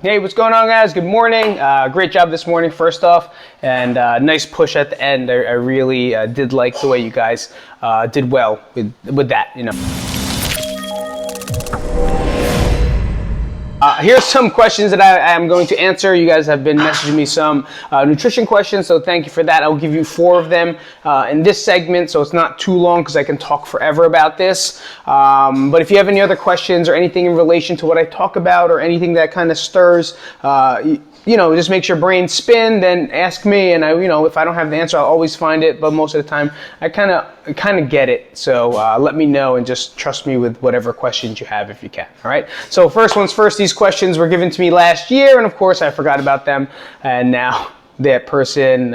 Hey, what's going on, guys? Good morning. Great job this morning, first off, and nice push at the end. I really did like the way you guys did well with that, you know. Here's some questions that I am going to answer. You guys have been messaging me some nutrition questions, so thank you for that. I'll give you 4 of them in this segment, so it's not too long because I can talk forever about this. But if you have any other questions or anything in relation to what I talk about or anything that kind of stirs, you know, just makes your brain spin, then ask me, and if I don't have the answer, I'll always find it, but most of the time I kind of get it. So let me know and just trust me with whatever questions you have if you can. All right. So first one's first. These questions were given to me last year, and of course I forgot about them, and now that person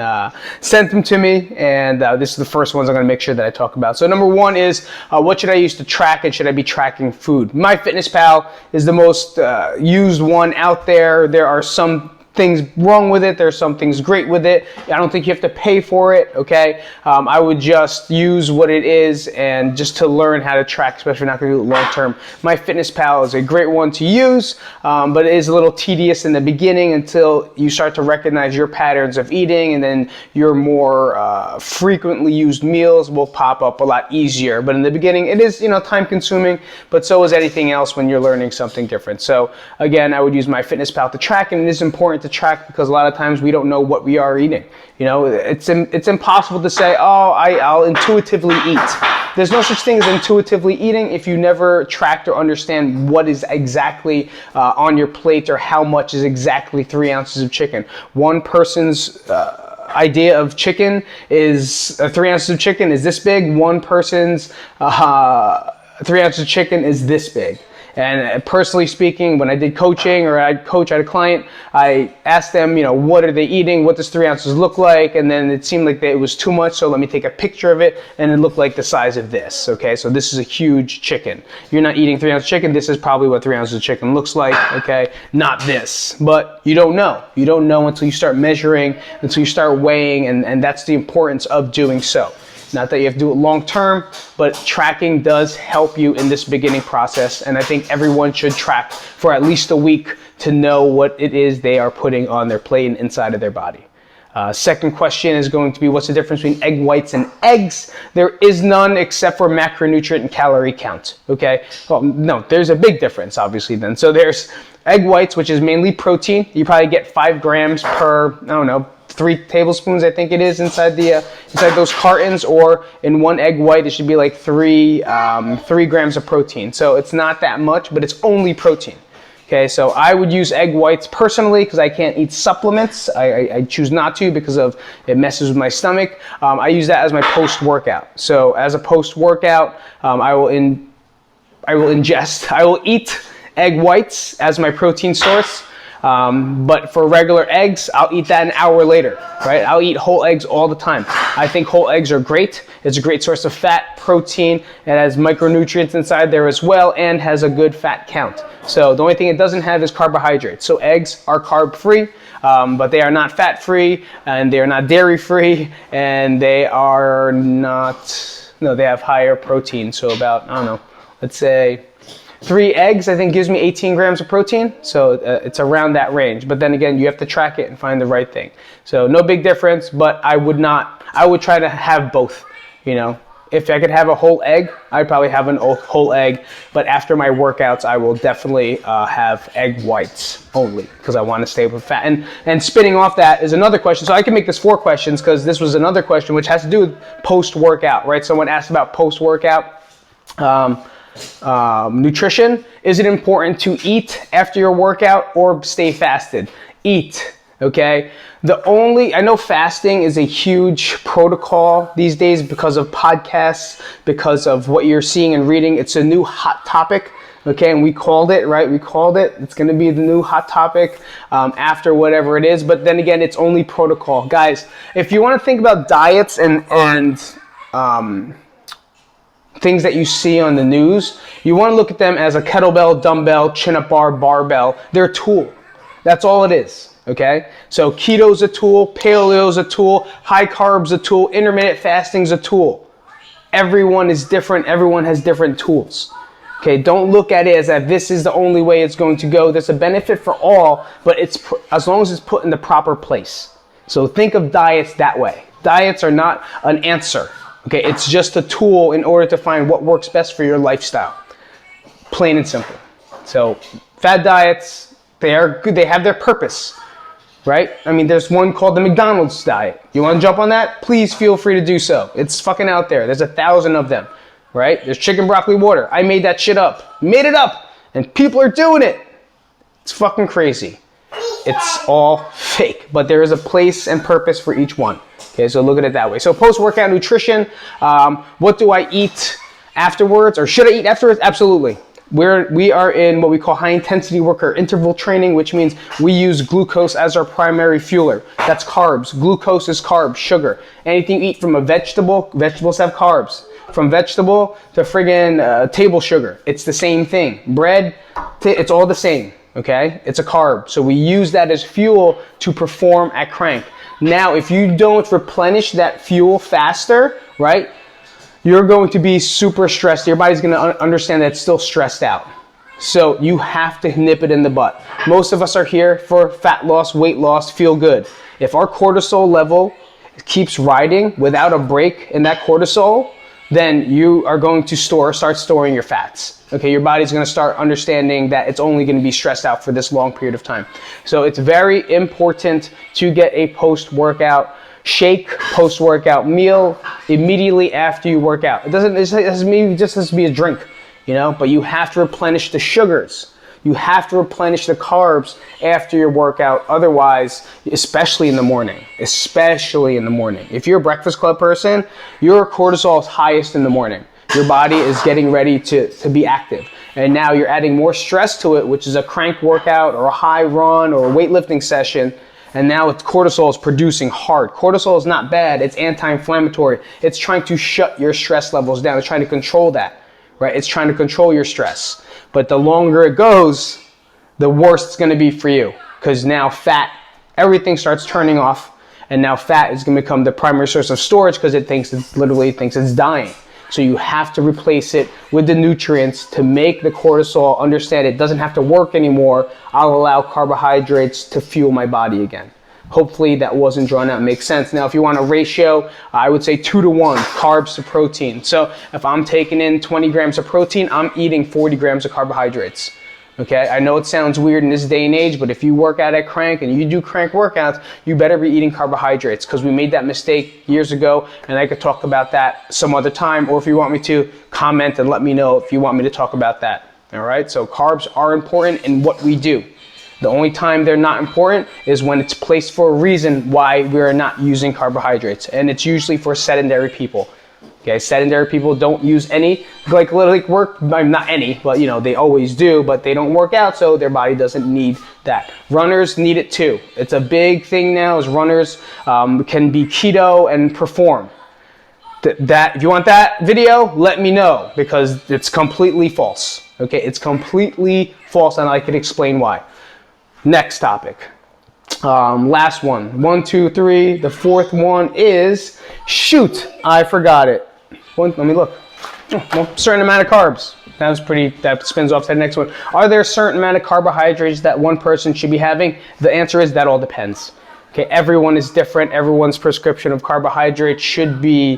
sent them to me, and this is the first ones I'm going to make sure that I talk about. So number 1 is what should I use to track, and should I be tracking food? MyFitnessPal is the most used one out there. There are some things wrong with it. There's some things great with it. I don't think you have to pay for it, okay? I would just use what it is and just to learn how to track, especially if you're not going to do it long term. MyFitnessPal is a great one to use, but it is a little tedious in the beginning until you start to recognize your patterns of eating, and then your more frequently used meals will pop up a lot easier. But in the beginning, it is time consuming, but so is anything else when you're learning something different. So again, I would use MyFitnessPal to track, and it is important to track because a lot of times we don't know what we are eating. It's impossible to say, oh, I'll intuitively eat. There's no such thing as intuitively eating if you never tracked or understand what is exactly on your plate, or how much is exactly 3 ounces of chicken. One person's idea of chicken is 3 ounces of chicken is this big. One person's 3 ounces of chicken is this big. And personally speaking, when I did coaching, or I'd coach at a client, I asked them, what are they eating? What does 3 ounces look like? And then it seemed like it was too much, so let me take a picture of it, and it looked like the size of this, okay? So this is a huge chicken. You're not eating 3 ounce chicken. This is probably what 3 ounces of chicken looks like, okay? Not this, but you don't know. You don't know until you start measuring, until you start weighing, and that's the importance of doing so. Not that you have to do it long term, but tracking does help you in this beginning process, and I think everyone should track for at least a week to know what it is they are putting on their plate and inside of their body. Second question is going to be, what's the difference between egg whites and eggs? There is none except for macronutrient and calorie count, okay? Well, no, there's a big difference, obviously, then. So there's egg whites, which is mainly protein. You probably get 5 grams per, 3 tablespoons, I think it is, inside those cartons, or in one egg white, it should be like 3 grams of protein. So it's not that much, but it's only protein. Okay, so I would use egg whites personally because I can't eat supplements. I choose not to because of it messes with my stomach. I use that as my post-workout. So as a post-workout, I will eat egg whites as my protein source. But for regular eggs, I'll eat that an hour later, right? I'll eat whole eggs all the time. I think whole eggs are great. It's a great source of fat, protein. It has micronutrients inside there as well, and has a good fat count. So the only thing it doesn't have is carbohydrates. So eggs are carb-free, but they are not fat-free, and they are not dairy-free, and they are not, they have higher protein. So about, let's say 3 eggs, I think, gives me 18 grams of protein, so it's around that range. But then again, you have to track it and find the right thing. So no big difference, but I would try to have both, If I could have a whole egg, I'd probably have a whole egg, but after my workouts, I will definitely have egg whites only, because I want to stay with fat. And spinning off that is another question, so I can make this 4 questions, because this was another question which has to do with post-workout, right? Someone asked about post-workout. Nutrition. Is it important to eat after your workout or stay fasted? Eat, okay? I know fasting is a huge protocol these days because of podcasts, because of what you're seeing and reading. It's a new hot topic, okay? And we called it, right? We called it. It's going to be the new hot topic after whatever it is. But then again, it's only protocol. Guys, if you want to think about diets and things that you see on the news, you want to look at them as a kettlebell, dumbbell, chin-up bar, barbell. They're a tool. That's all it is, okay? So keto's a tool, paleo's a tool, high carb's a tool, intermittent fasting's a tool. Everyone is different. Everyone has different tools. Okay, don't look at it as that this is the only way it's going to go. There's a benefit for all, but it's as long as it's put in the proper place. So think of diets that way. Diets are not an answer. Okay, it's just a tool in order to find what works best for your lifestyle. Plain and simple. So fad diets, they are good. They have their purpose, right? I mean, there's one called the McDonald's diet. You want to jump on that? Please feel free to do so. It's fucking out there. There's 1,000 of them. Right? There's chicken broccoli water. I made that shit up. Made it up. And people are doing it. It's fucking crazy. It's all fake. But there is a place and purpose for each one. Okay, so look at it that way. So post-workout nutrition, what do I eat afterwards? Or should I eat afterwards? Absolutely. We are in what we call high intensity work or interval training, which means we use glucose as our primary fueler. That's carbs. Glucose is carbs, sugar. Anything you eat from a vegetable, vegetables have carbs. From vegetable to friggin' table sugar, it's the same thing. Bread, it's all the same, okay? It's a carb. So we use that as fuel to perform at crank. Now, if you don't replenish that fuel faster, right, you're going to be super stressed. Your body's going to understand that it's still stressed out. So you have to nip it in the butt. Most of us are here for fat loss, weight loss, feel good. If our cortisol level keeps riding without a break in that cortisol, then you are going to start storing your fats. Okay, your body's going to start understanding that it's only going to be stressed out for this long period of time. So it's very important to get a post-workout shake, post-workout meal immediately after you work out. It just has to be a drink, you know, but you have to replenish the sugars. You have to replenish the carbs after your workout. Otherwise, especially in the morning, if you're a Breakfast Club person, your cortisol is highest in the morning. Your body is getting ready to be active. And now you're adding more stress to it, which is a crank workout or a high run or a weightlifting session. And now it's cortisol is producing hard. Cortisol is not bad. It's anti-inflammatory. It's trying to shut your stress levels down. It's trying to control that, right? It's trying to control your stress. But the longer it goes, the worse it's going to be for you. Because now fat, everything starts turning off. And now fat is going to become the primary source of storage because it literally thinks it's dying. So you have to replace it with the nutrients to make the cortisol understand it doesn't have to work anymore. I'll allow carbohydrates to fuel my body again. Hopefully that wasn't drawn out, makes sense. Now, if you want a ratio, I would say 2-to-1, carbs to protein. So if I'm taking in 20 grams of protein, I'm eating 40 grams of carbohydrates. Okay, I know it sounds weird in this day and age, but if you work out at crank and you do crank workouts, you better be eating carbohydrates because we made that mistake years ago, and I could talk about that some other time, or if you want me to, comment and let me know if you want me to talk about that. All right, so carbs are important in what we do. The only time they're not important is when it's placed for a reason why we're not using carbohydrates, and it's usually for sedentary people. Okay, sedentary people don't use any, like literally work, not any, but you know, they always do, but they don't work out, so their body doesn't need that. Runners need it too. It's a big thing now is runners can be keto and perform. If you want that video, let me know because it's completely false. Okay, it's completely false and I can explain why. Next topic. Last one. 1, 2, 3. The fourth one is, shoot, I forgot it. Let me look. Well, certain amount of carbs. That spins off to the next one. Are there a certain amount of carbohydrates that one person should be having? The answer is that all depends. Okay, everyone is different. Everyone's prescription of carbohydrates should be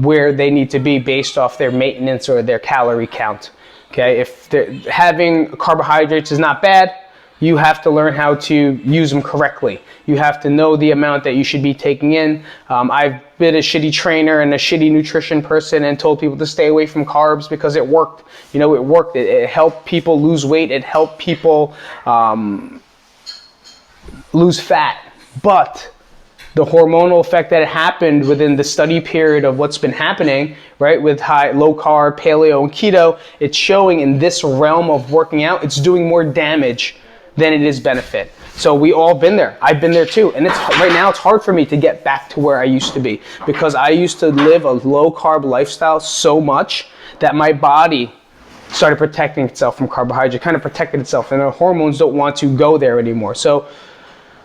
where they need to be based off their maintenance or their calorie count. Okay, if having carbohydrates is not bad, you have to learn how to use them correctly. You have to know the amount that you should be taking in. I've been a shitty trainer and a shitty nutrition person and told people to stay away from carbs because it worked. You know, it worked. It helped people lose weight. It helped people lose fat. But the hormonal effect that happened within the study period of what's been happening, right, with low carb, paleo, and keto, it's showing in this realm of working out, it's doing more damage than it is benefit. So we all been there. I've been there too. And right now it's hard for me to get back to where I used to be because I used to live a low carb lifestyle so much that my body started protecting itself from carbohydrate, kind of protected itself, and the hormones don't want to go there anymore. So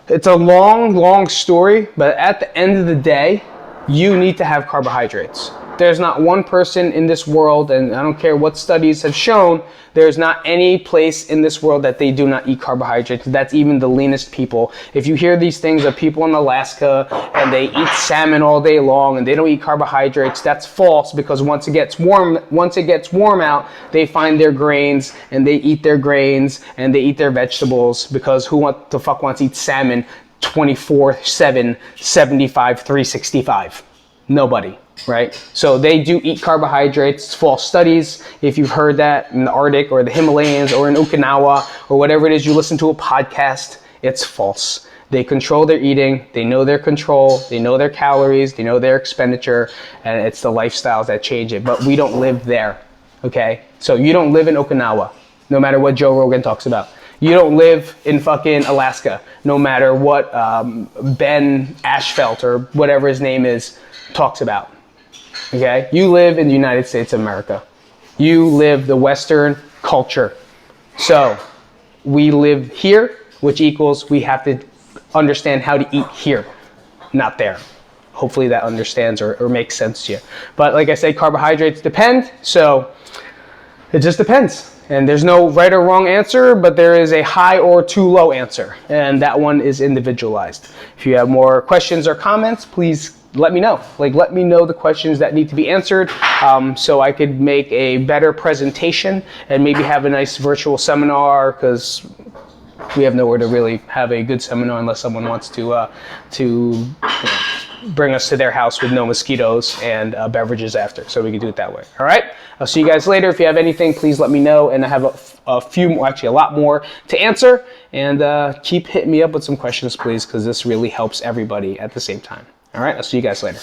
it's a long, long story, but at the end of the day, you need to have carbohydrates. There's not one person in this world, and I don't care what studies have shown, there's not any place in this world that they do not eat carbohydrates. That's even the leanest people. If you hear these things of people in Alaska and they eat salmon all day long and they don't eat carbohydrates, that's false, because once it gets warm out, they find their grains and they eat their grains and they eat their vegetables, because who the fuck wants to eat salmon 24/7, 75, 365? Nobody. Right? So they do eat carbohydrates. It's false studies. If you've heard that in the Arctic or the Himalayas or in Okinawa or whatever it is you listen to a podcast, it's false. They control their eating. They know their control. They know their calories. They know their expenditure. And it's the lifestyles that change it. But we don't live there. Okay? So you don't live in Okinawa, no matter what Joe Rogan talks about. You don't live in fucking Alaska, no matter what Ben Ashfelt or whatever his name is talks about. Okay? You live in the United States of America. You live the Western culture. So we live here, which equals we have to understand how to eat here, not there. Hopefully that understands or makes sense to you. But like I said, carbohydrates depend. So it just depends. And there's no right or wrong answer, but there is a high or too low answer. And that one is individualized. If you have more questions or comments, please let me know. Let me know the questions that need to be answered, so I could make a better presentation and maybe have a nice virtual seminar, because we have nowhere to really have a good seminar unless someone wants to bring us to their house with no mosquitoes and beverages after. So we can do it that way. All right? I'll see you guys later. If you have anything, please let me know. And I have a few more, actually a lot more to answer. And keep hitting me up with some questions, please, because this really helps everybody at the same time. All right, I'll see you guys later.